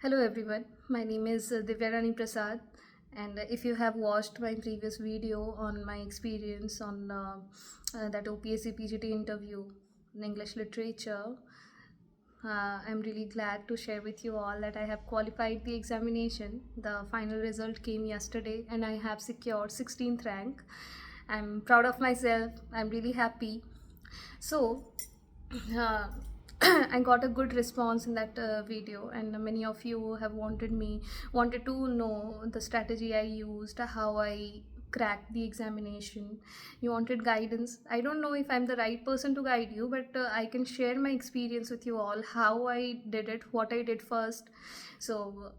Hello everyone, my name is Divya Rani Prasad, and if you have watched my previous video on my experience on that OPSC PGT interview in English literature, I'm really glad to share with you all that I have qualified the examination. The final result came yesterday and I have secured 16th rank. I'm proud of myself, I'm really happy. So, uh, I got a good response in that video, and many of you have wanted to know the strategy I used, how I cracked the examination. You wanted guidance. I don't know if I'm the right person to guide you, but I can share my experience with you all, how I did it, what I did first. So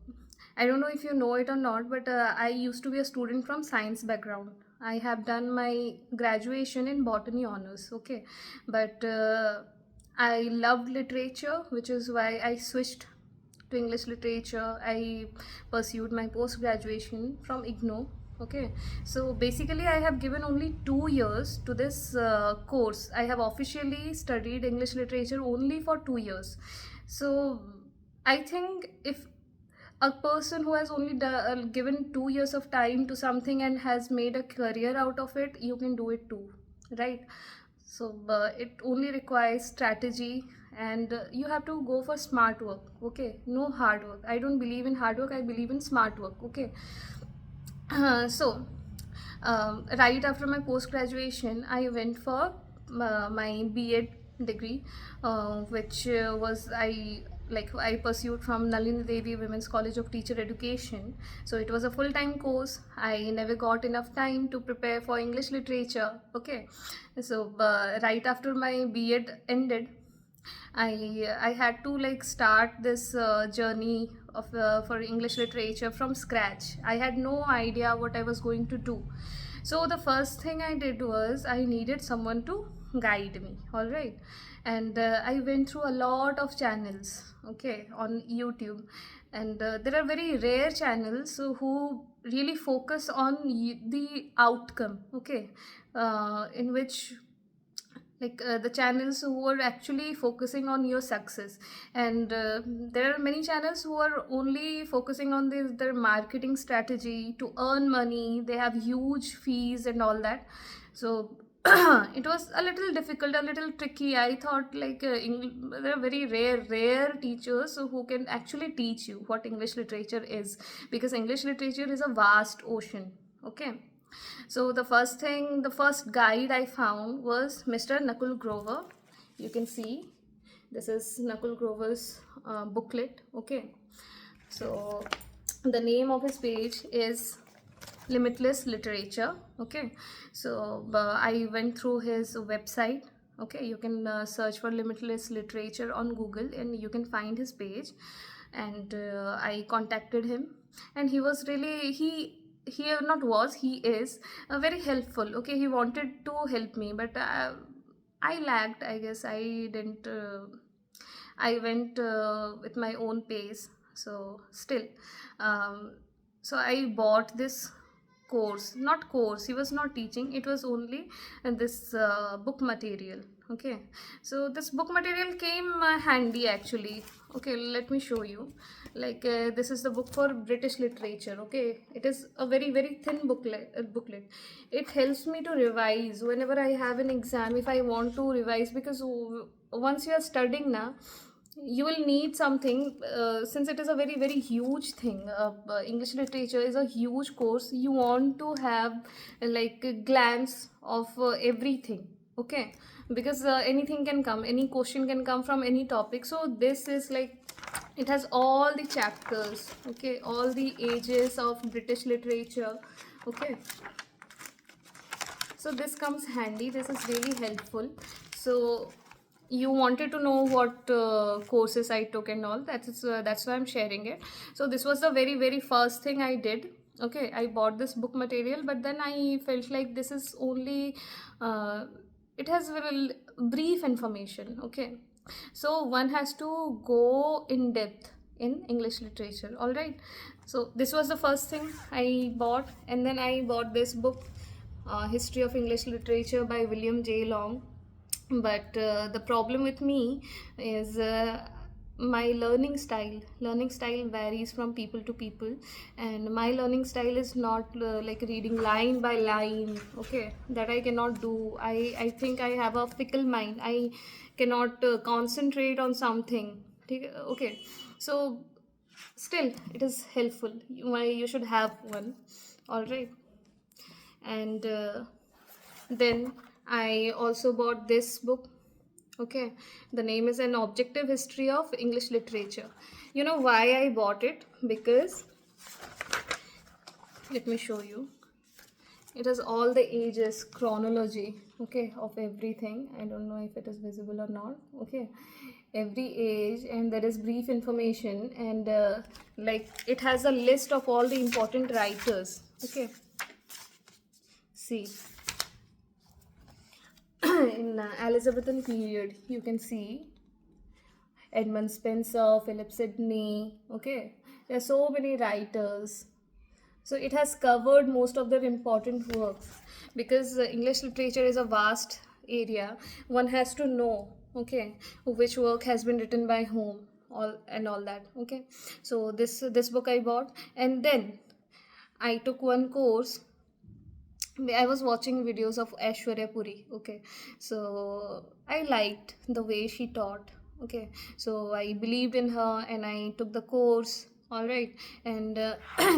I don't know if you know it or not, but I used to be a student from science background. I have done my graduation in botany honors, okay, but I loved literature, which is why I switched to English literature. I pursued my post graduation from IGNOU. Okay, so basically, I have given only 2 years to this course. I have officially studied English literature only for 2 years. So I think if a person who has only given 2 years of time to something and has made a career out of it, you can do it too, right? So it only requires strategy, and you have to go for smart work. Okay, no hard work. I don't believe in hard work, I believe in smart work. Okay. So right after my post graduation, I went for my B.Ed degree, which was I pursued from Nalini Devi Women's College of Teacher Education. So it was a full-time course. I never got enough time to prepare for English literature. Okay, so right after my B.Ed ended, I had to start this journey of for English literature from scratch. I had no idea what I was going to do. So the first thing I did was I needed someone to guide me. All right, and I went through a lot of channels. Okay, on YouTube, and there are very rare channels who really focus on the outcome. Okay, in which the channels who are actually focusing on your success, and there are many channels who are only focusing on their marketing strategy to earn money. They have huge fees and all that. So it was a little difficult, a little tricky. I thought there are very rare teachers who can actually teach you what English literature is, because English literature is a vast ocean. Okay, so the first guide I found was Mr. Nakul Grover. You can see this is Nakul Grover's booklet. Okay, so the name of his page is Limitless Literature. Okay, so I went through his website. Okay, you can search for Limitless Literature on Google and you can find his page. And I contacted him, and he was really he not was he is very helpful. Okay, he wanted to help me, but I lagged, I guess. I didn't I went with my own pace. So still, um, so I bought this course, not course, he was not teaching, it was only this book material. Okay, so this book material came handy actually. Okay, let me show you. This is the book for British literature. Okay, it is a very thin booklet. It helps me to revise whenever I have an exam, if I want to revise, because once you are studying now, you will need something, since it is a very huge thing. English literature is a huge course. You want to have a glance of everything. Okay, because anything can come, any question can come from any topic. So this is it has all the chapters. Okay, all the ages of British literature. Okay, so this comes handy, this is really helpful. So you wanted to know what courses I took and all. That's why I'm sharing it. So this was the very first thing I did. Okay, I bought this book material, but then I felt like this is only it has very brief information. Okay, so one has to go in depth in English literature. All right, so this was the first thing I bought, and then I bought this book, History of English Literature by William J. Long. But the problem with me is my learning style varies from people to people, and my learning style is not like reading line by line. Okay, that I cannot do. I think I have a fickle mind. I cannot concentrate on something. Okay, so still it is helpful. You should have one. All right. And then I also bought this book. Okay, the name is An Objective History of English Literature. You know why I bought it? Because let me show you. It has all the ages chronology, okay, of everything. I don't know if it is visible or not. Okay, every age, and there is brief information, and like it has a list of all the important writers. Okay, see, in Elizabethan period, you can see Edmund Spenser, Philip Sidney. Okay, there are so many writers. So it has covered most of their important works, because English literature is a vast area. One has to know, okay, which work has been written by whom, all that. Okay, so this book I bought, and then I took one course. I was watching videos of Aishwarya Puri. Okay, so I liked the way she taught. Okay, so I believed in her and I took the course. All right, and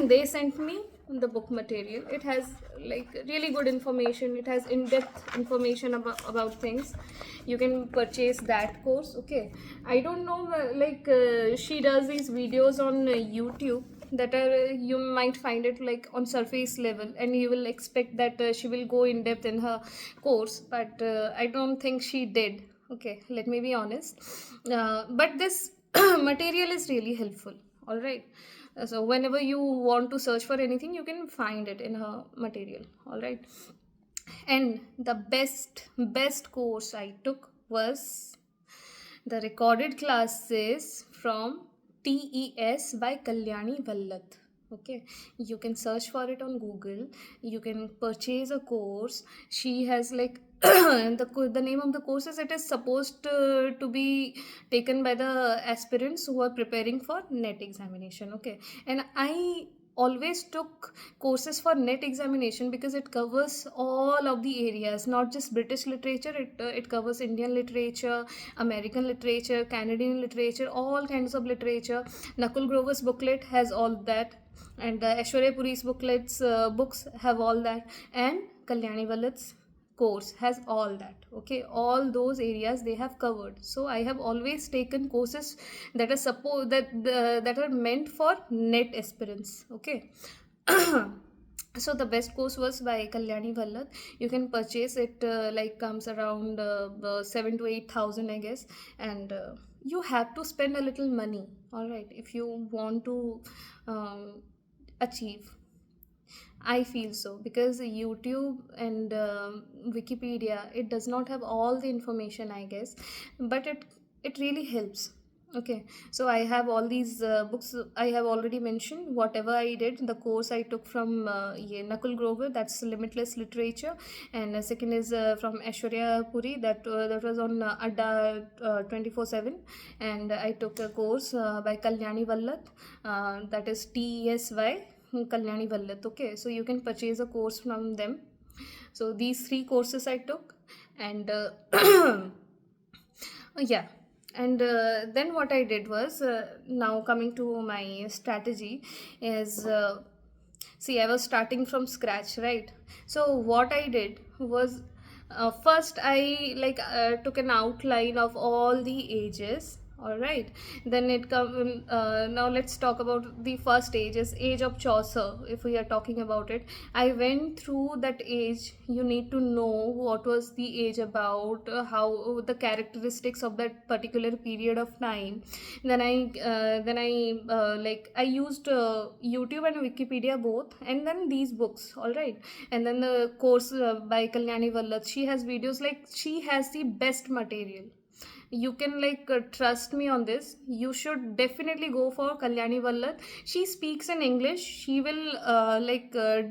they sent me the book material. It has like really good information. It has in-depth information about things. You can purchase that course. Okay, I don't know, she does these videos on YouTube that are you might find it like on surface level, and you will expect that she will go in depth in her course, but I don't think she did. Okay, let me be honest. But this material is really helpful. All right. So whenever you want to search for anything, you can find it in her material. All right. And the best course I took was the recorded classes from TES by Kalyani Vallat. Okay, you can search for it on Google. You can purchase a course. She has like the name of the course is, it is supposed to be taken by the aspirants who are preparing for NET examination. Okay, and I always took courses for NET examination because it covers all of the areas, not just British literature. It covers Indian literature, American literature, Canadian literature, all kinds of literature. Nakul Grover's booklet has all that, and Aishwarya Puri's books have all that, and Kalyani Vallat's course has all that. Okay, all those areas they have covered. So I have always taken courses that are that are meant for NET aspirants. Okay. So the best course was by Kalyani Vallat. You can purchase it, like comes around 7 to 8,000, I guess, and you have to spend a little money. All right, if you want to achieve. I feel so, because YouTube and Wikipedia, it does not have all the information, I guess, but it really helps. Okay, so I have all these books. I have already mentioned whatever I did. The course I took from Nakul Grover, that's Limitless Literature, and second is from Aishwarya Puri, that was on Adda 24/7, and I took a course by Kalyani Vallat, that is TESY. Kalyani Vallat. Okay, so you can purchase a course from them. So these three courses I took, and yeah, and then what I did was, now coming to my strategy is, see, I was starting from scratch, right? So what I did was, first I took an outline of all the ages. All right, then it come now let's talk about the first age, is age of Chaucer. If we are talking about it, I went through that age. You need to know what was the age about, how the characteristics of that particular period of time. Then I used YouTube and Wikipedia both, and then these books. All right, and then the course by Kalyani Vallat. She has videos, like she has the best material. You can trust me on this. You should definitely go for Kalyani Vallat. She speaks in English. She will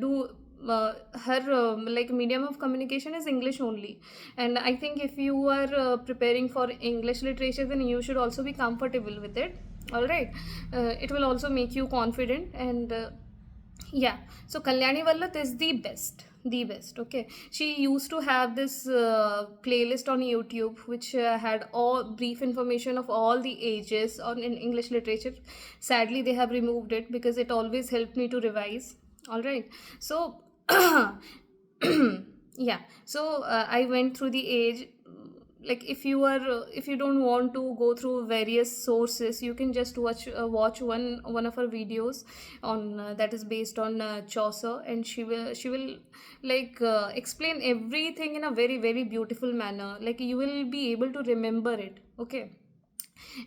do her like medium of communication is English only, and I think if you are preparing for English literature, then you should also be comfortable with it. All right, it will also make you confident, and yeah. So Kalyani Vallat is the best. Okay, she used to have this playlist on YouTube which had all brief information of all the ages on in English literature. Sadly, they have removed it because it always helped me to revise. All right, so yeah. So I went through the age, like if you are if you don't want to go through various sources, you can just watch one of her videos on that is based on Chaucer, and she will like explain everything in a very very beautiful manner, like you will be able to remember it. Okay,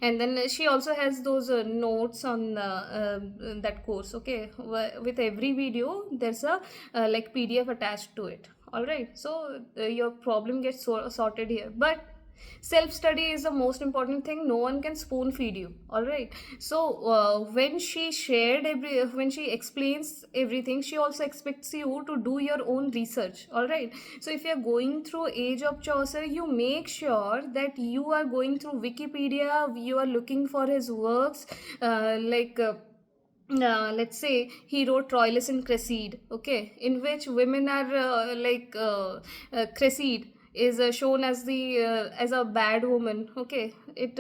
and then she also has those notes on that course. Okay, with every video there's a like PDF attached to it. All right, so your problem gets sorted here. But self study is the most important thing. No one can spoon feed you. All right, so when she explains everything, she also expects you to do your own research. All right, so if you're going through Age of Chaucer, you make sure that you are going through Wikipedia, you are looking for his works, let's say he wrote Troilus and Cresside, okay, in which women are Cresside is shown as the as a bad woman. Okay, it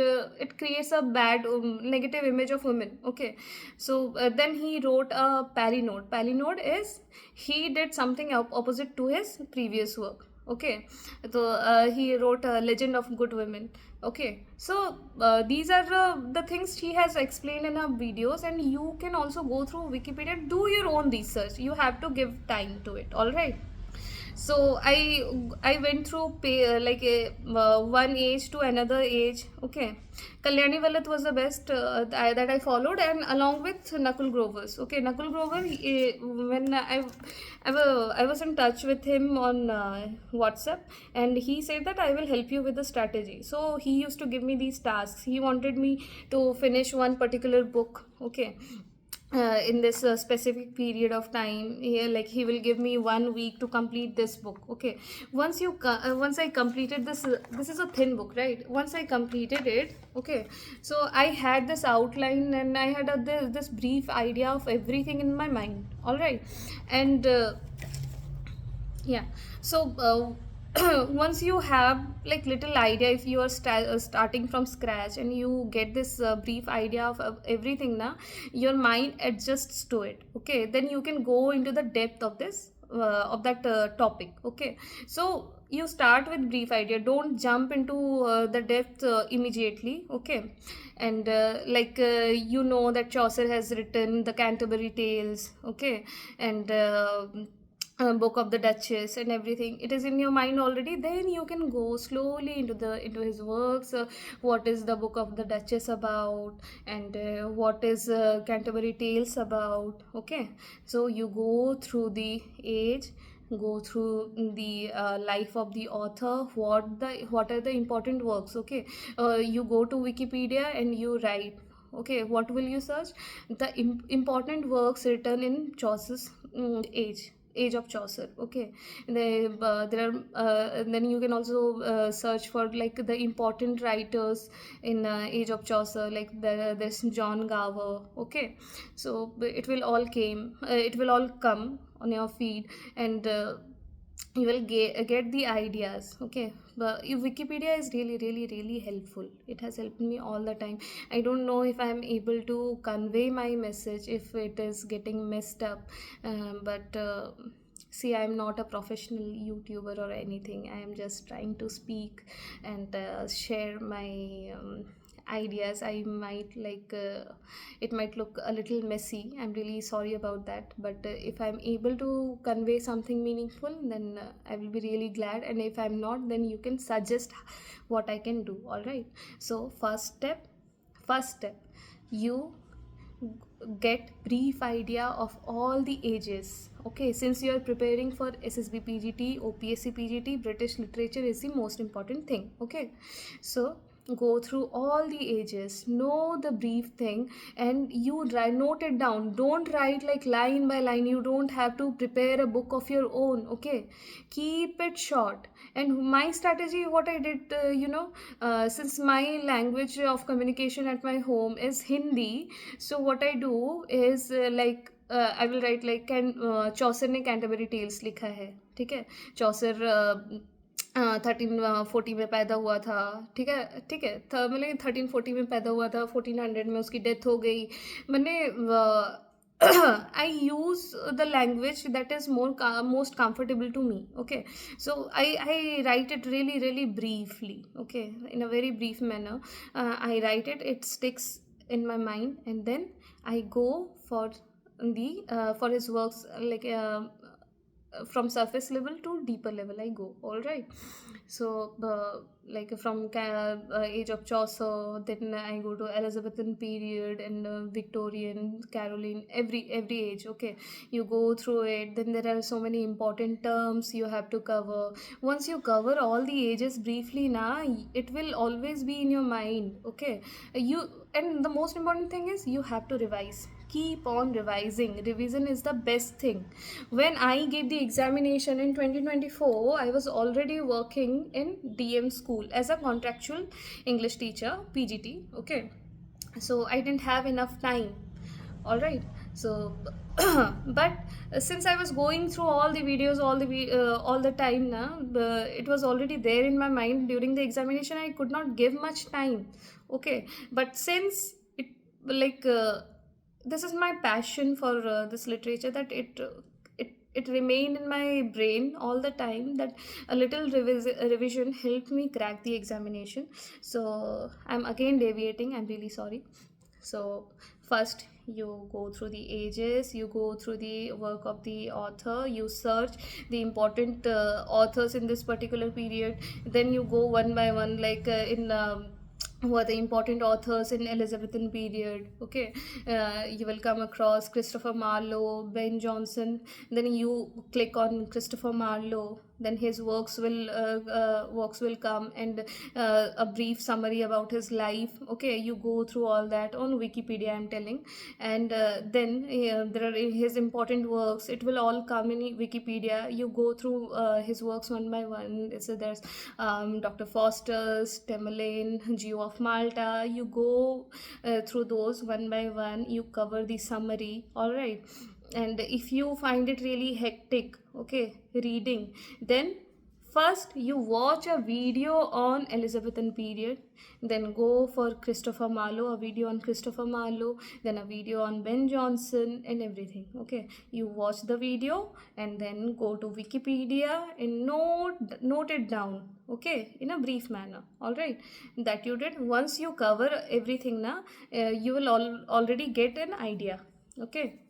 creates a bad negative image of women. Okay, so then he wrote a Palinode. Palinode is he did something opposite to his previous work. Okay, so he wrote a Legend of Good Women. Okay, so these are the things she has explained in her videos, and you can also go through Wikipedia, do your own research. You have to give time to it. All right, so I went through one age to another age. Okay, Kalyani Vallath was the best that I followed, and along with Nakul Grovers. Okay, Nakul Grover, when I was in touch with him on WhatsApp, and he said that I will help you with the strategy. So he used to give me these tasks. He wanted me to finish one particular book. Okay, in this specific period of time. Like he will give me 1 week to complete this book. Okay, once I completed this is a thin book, right? Once I completed it, okay, so I had this outline, and I had this brief idea of everything in my mind. All right, and yeah, so once you have like little idea, if you are starting from scratch and you get this brief idea of everything now, your mind adjusts to it. Okay, then you can go into the depth of this of that topic. Okay, so you start with brief idea, don't jump into the depth immediately. Okay, and you know that Chaucer has written the Canterbury Tales. Okay, and Book of the Duchess and everything, it is in your mind already. Then you can go slowly into his works. What is the Book of the Duchess about, and what is Canterbury Tales about. Okay, so you go through the age, go through the life of the author, what are the important works. Okay, you go to Wikipedia and you write. Okay, what will you search? The important works written in Chaucer's age of Chaucer. Okay, there are then you can also search for like the important writers in age of Chaucer, like there's John Gower. Okay, so it will all come on your feed, and you will get the ideas. Okay, but Wikipedia is really really really helpful. It has helped me all the time. I don't know if I am able to convey my message, if it is getting messed up, but see, I am not a professional YouTuber or anything. I am just trying to speak and share my ideas. I might it might look a little messy. I'm really sorry about that, but if I'm able to convey something meaningful, then I will be really glad. And if I'm not, then you can suggest what I can do. All right, so first step, you get brief idea of all the ages. Okay, since you are preparing for SSB PGT, OPSC PGT, British literature is the most important thing. Okay, so go through all the ages, know the brief thing, and you note it down. Don't write like line by line. You don't have to prepare a book of your own. Okay, keep it short. And my strategy, what I did, since my language of communication at my home is Hindi, so what I do is I will write like चौसर ने Canterbury tales लिखा है, ठीक है. चौसर 1340 में पैदा हुआ था, ठीक है, ठीक है, मतलब 1340 में पैदा हुआ था, 1400 में उसकी डेथ हो गई. मैंने I use the language that is most comfortable to me. Okay, so I write it really briefly. Okay, in a very brief manner. I write it. It sticks in my mind, and then I go for for his works, from surface level to deeper level I go. All right, so like from age of Chaucer, then I go to Elizabethan period and Victorian, Caroline, every age. Okay, you go through it. Then there are so many important terms you have to cover. Once you cover all the ages briefly, it will always be in your mind. Okay, and the most important thing is you have to revise. Keep on revising. Revision is the best thing. When I gave the examination in 2024, I was already working in DM school as a contractual English teacher, PGT. Okay, so I didn't have enough time. All right, so but since I was going through all the videos all the time now, it was already there in my mind. During the examination I could not give much time. Okay, but since it like this is my passion for this literature, that it remained in my brain all the time, that a little revision helped me crack the examination. So I'm again deviating, I'm really sorry. So first you go through the ages, you go through the work of the author, you search the important authors in this particular period. Then you go one by one, who are the important authors in Elizabethan period. Okay, you will come across Christopher Marlowe, Ben Jonson. Then you click on Christopher Marlowe, then his works will come, and a brief summary about his life. Okay, you go through all that on Wikipedia, I'm telling. And then there are his important works, it will all come in Wikipedia. You go through his works one by one. So there's Dr. Foster's, Tamerlane, Geo of Malta. You go through those one by one, you cover the summary. All right, and if you find it really hectic, okay, reading, then first you watch a video on Elizabethan period, then go for Christopher Marlowe, a video on Christopher Marlowe, then a video on Ben Jonson and everything. Okay, you watch the video and then go to Wikipedia and note it down. Okay, in a brief manner. All right, that you did. Once you cover everything you will already get an idea. Okay,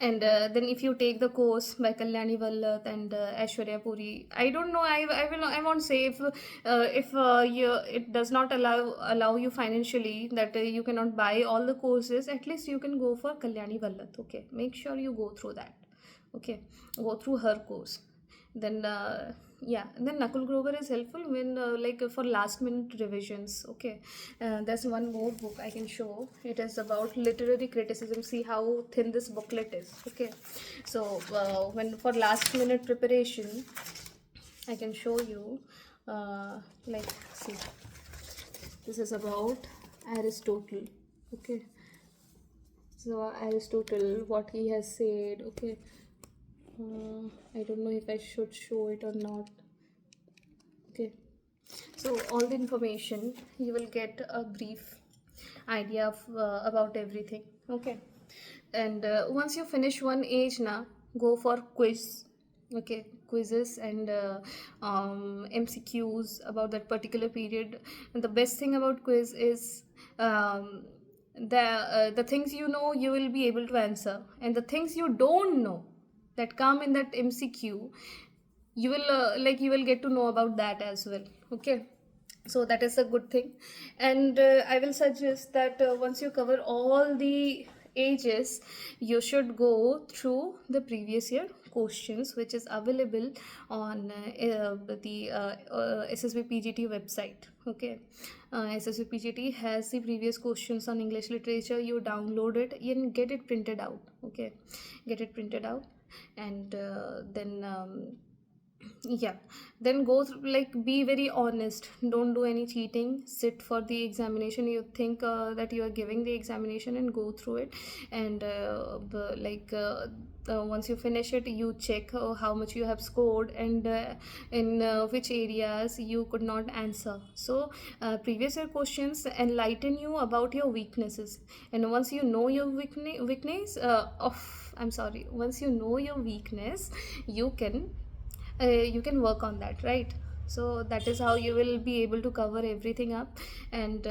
and then if you take the course by Kalyani Vallath and Aishwarya Puri, I don't know, I won't say if it does not allow you financially, that you cannot buy all the courses, at least you can go for Kalyani Vallath. Okay, make sure you go through that. Okay, go through her course. Then then Nakul Grover is helpful when for last minute revisions. Okay, there's one more book I can show. It is about literary criticism. See how thin this booklet is. Okay, so when for last minute preparation, I can show you see, this is about Aristotle. Okay, so Aristotle, what he has said. Okay, I don't know if I should show it or not. Okay, so all the information, you will get a brief idea of about everything. Okay, and once you finish one age go for quiz. Okay, quizzes and MCQs about that particular period. And the best thing about quiz is the things you know, you will be able to answer, and the things you don't know that come in that MCQ, you will get to know about that as well. Okay, so that is a good thing. And I will suggest that once you cover all the ages, you should go through the previous year questions which is available on the SSB PGT website. Okay, SSB PGT has the previous questions on English literature. You download it and get it printed out. Okay, get it printed out, and then yeah, then go through, like, be very honest, don't do any cheating, sit for the examination. You think that you are giving the examination, and go through it, and once you finish it, you check how much you have scored, and in which areas you could not answer. So previous year questions enlighten you about your weaknesses, and once you know your weakness I'm sorry, once you know your weakness, you can work on that, right? So that is how you will be able to cover everything up. And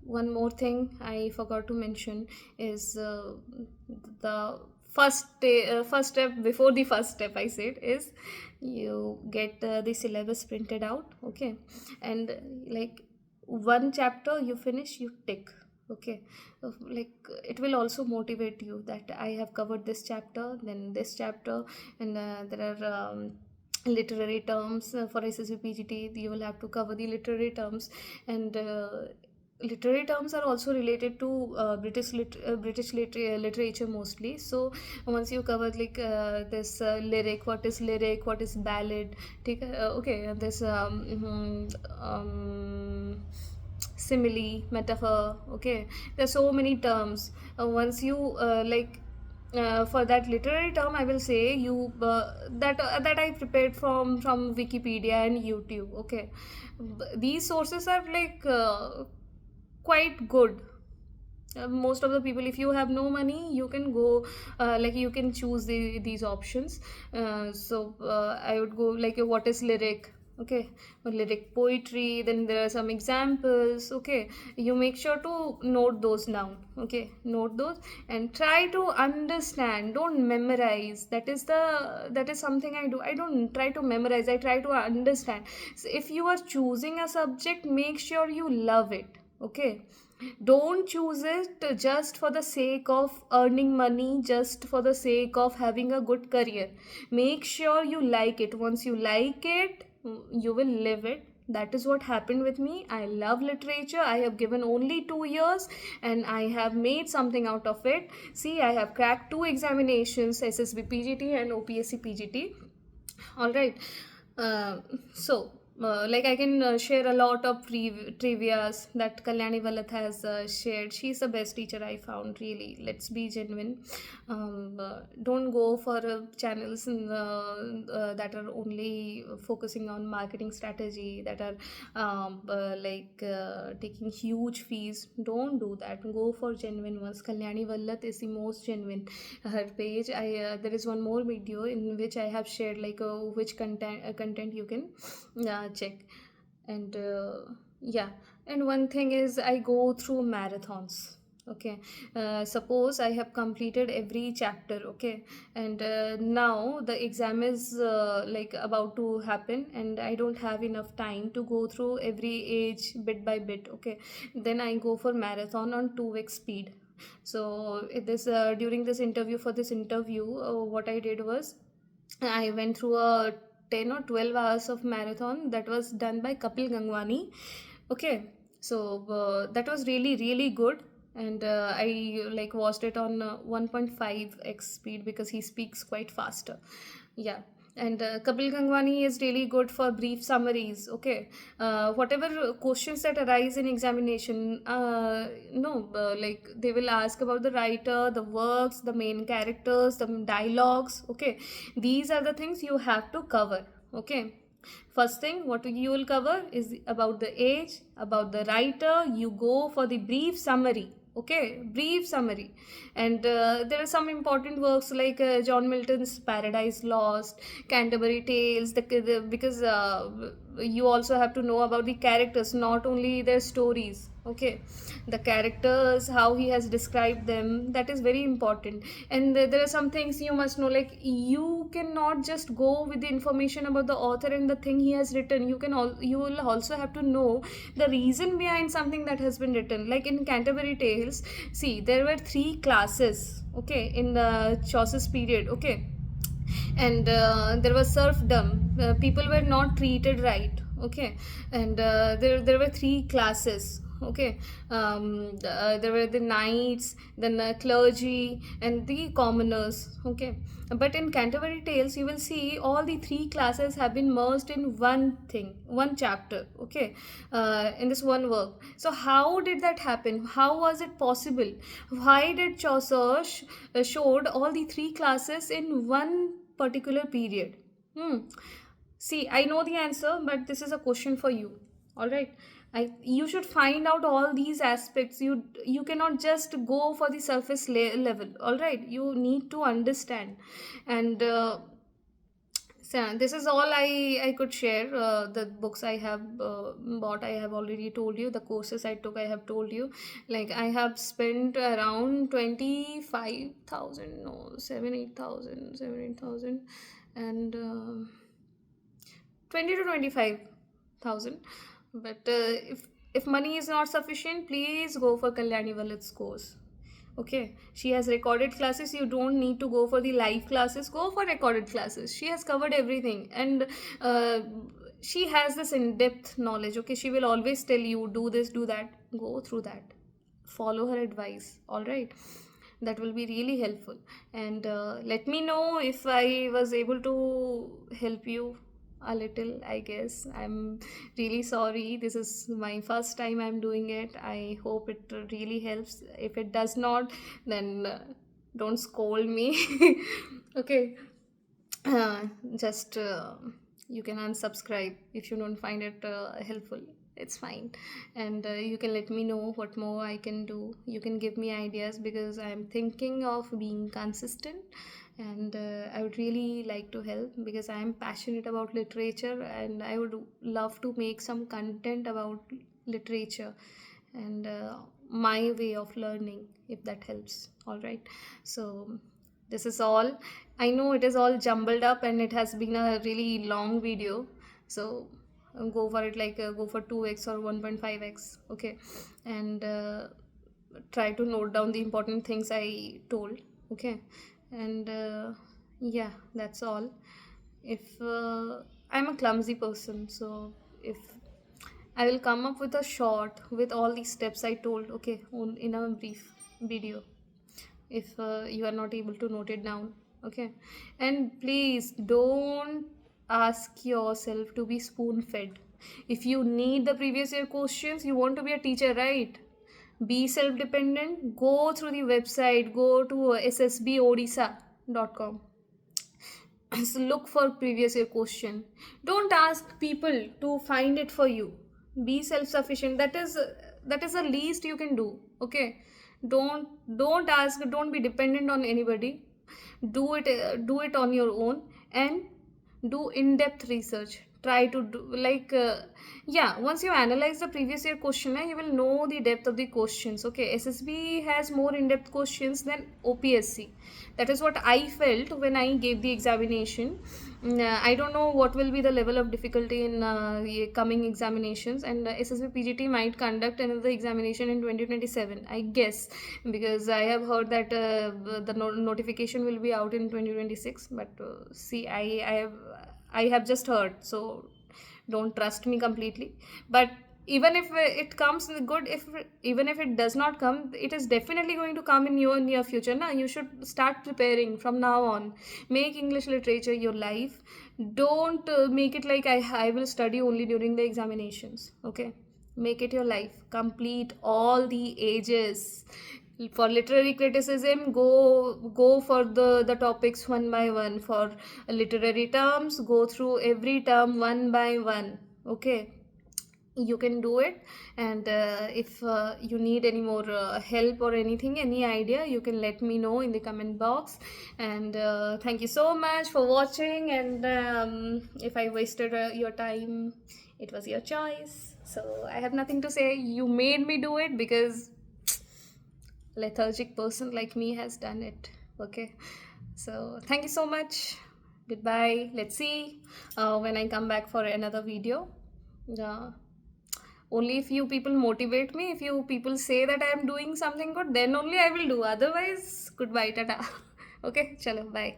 one more thing I forgot to mention is the first step. Before the first step, I said, is you get the syllabus printed out. Okay, and like, one chapter you finish, you tick. Okay, like, it will also motivate you that I have covered this chapter, then this chapter, and there are literary terms for SSB PGT. You will have to cover the literary terms, and literary terms are also related to British literature mostly. So once you cover, like, this lyric, what is lyric, what is ballad, okay, this simile, metaphor. Okay, there's so many terms. Once you for that literary term, I will say you that I prepared from Wikipedia and YouTube. Okay, these sources are like quite good. Most of the people, if you have no money, you can go you can choose these options. I would go, like, what is lyric. Okay, or lyric poetry, then there are some examples. Okay, you make sure to note those down. Okay, note those and try to understand, don't memorize. That is something I do. I don't try to memorize, I try to understand. So if you are choosing a subject, make sure you love it. Okay, don't choose it just for the sake of earning money, just for the sake of having a good career. Make sure you like it. Once you like it, you will live it. That is what happened with me. I love literature. I have given only 2 years, and I have made something out of it. See, I have cracked 2 examinations, SSB PGT and OPSC PGT. All right. So like, I can share a lot of trivias that Kalyani Valath has shared. She's the best teacher I found, really. Let's be genuine. Don't go for channels that are only focusing on marketing strategy, that are taking huge fees. Don't do that. Go for genuine ones. Kalyani Valath is the most genuine. Her page, there is one more video in which I have shared, like, which content you can check. And yeah, and one thing is, I go through marathons. Okay, suppose I have completed every chapter. Okay, and now the exam is about to happen, and I don't have enough time to go through every age bit by bit. Okay, then I go for marathon on 2x speed. So during this interview, what I did was, I went through a 10 or 12 hours of marathon that was done by Kapil Gangwani. Okay, so that was really, really good. And I watched it on 1.5x speed, because he speaks quite faster. Yeah. And Kapil Gangwani is really good for brief summaries. Okay, whatever questions that arise in examination, no, they will ask about the writer, the works, the main characters, the dialogues. Okay, these are the things you have to cover. Okay, first thing what you will cover is about the age, about the writer. You go for the brief summary. Okay, brief summary. And there are some important works like John Milton's Paradise Lost, Canterbury Tales, because you also have to know about the characters, not only their stories. Okay, the characters, how he has described them, that is very important. And there are some things you must know, like you cannot just go with the information about the author and the thing he has written. You will also have to know the reason behind something that has been written. Like in Canterbury Tales, see, there were three classes, okay, in the Chaucer's period, okay, and there was serfdom. People were not treated right, okay, and there were three classes, okay. There were the knights, then the clergy, and the commoners, okay. But in Canterbury Tales, you will see all the three classes have been merged in one thing, one chapter, okay, in this one work. So how did that happen? How was it possible? Why did Chaucer showed all the three classes in one particular period? See, I know the answer, but this is a question for you. All right, you should find out all these aspects. You cannot just go for the surface level. All right, you need to understand, and so this is all I could share. The books I have bought, I have already told you. The courses I took, I have told you. Like I have spent around 25,000, no, 7 8,000, and 20 to 25,000. But if money is not sufficient, please go for Kalyani Walit's course. Okay, she has recorded classes. You don't need to go for the live classes. Go for recorded classes. She has covered everything, and uh, she has this in-depth knowledge. Okay, she will always tell you, do this, do that. Go through that. Follow her advice. All right, that will be really helpful. And let me know if I was able to help you a little. I guess I'm really sorry, this is my first time I'm doing it. I hope it really helps. If it does not, then don't scold me. Okay, uh, just you can unsubscribe if you don't find it helpful. It's fine, and you can let me know what more I can do. You can give me ideas, because I'm thinking of being consistent, and I would really like to help, because I am passionate about literature, and I would love to make some content about literature and my way of learning, if that helps. All right, so this is all. I know it is all jumbled up and it has been a really long video, so go for it, like go for 2x or 1.5x, okay, and try to note down the important things I told, okay, and yeah, that's all. If I'm a clumsy person, so if I will come up with a short with all these steps I told, okay, in a brief video, if you are not able to note it down, okay. And please don't ask yourself to be spoon fed. If you need the previous year questions, you want to be a teacher, right? Be self dependent. Go through the website, go to ssbodisha.com. So look for previous year question. Don't ask people to find it for you. Be self sufficient. That is the least you can do, okay. Don't ask, don't be dependent on anybody. Do it on your own, and do in-depth research. Try to do, like yeah, once you analyze the previous year question, you will know the depth of the questions, okay. SSB has more in-depth questions than OPSC. That is what I felt when I gave the examination. I don't know what will be the level of difficulty in the coming examinations, and SSB PGT might conduct another examination in 2027, I guess, because I have heard that the notification will be out in 2026. But see, I have just heard, so don't trust me completely. But even if it comes good, if even if it does not come, it is definitely going to come in your near future. Now you should start preparing from now on. Make English literature your life. Don't make it like I will study only during the examinations, okay. Make it your life. Complete all the ages. For literary criticism, go for the topics one by one. For literary terms, go through every term one by one, okay. you can do it. And if you need any more help or anything, any idea, you can let me know in the comment box. And thank you so much for watching. And if I wasted your time, it was your choice, so I have nothing to say. You made me do it because lethargic person like me has done it. Okay, so thank you so much. Goodbye. Let's see when I come back for another video. uh, Only if you people motivate me, if you people say that I am doing something good, then only I will do. Otherwise, goodbye, tata. Okay, chalo, bye.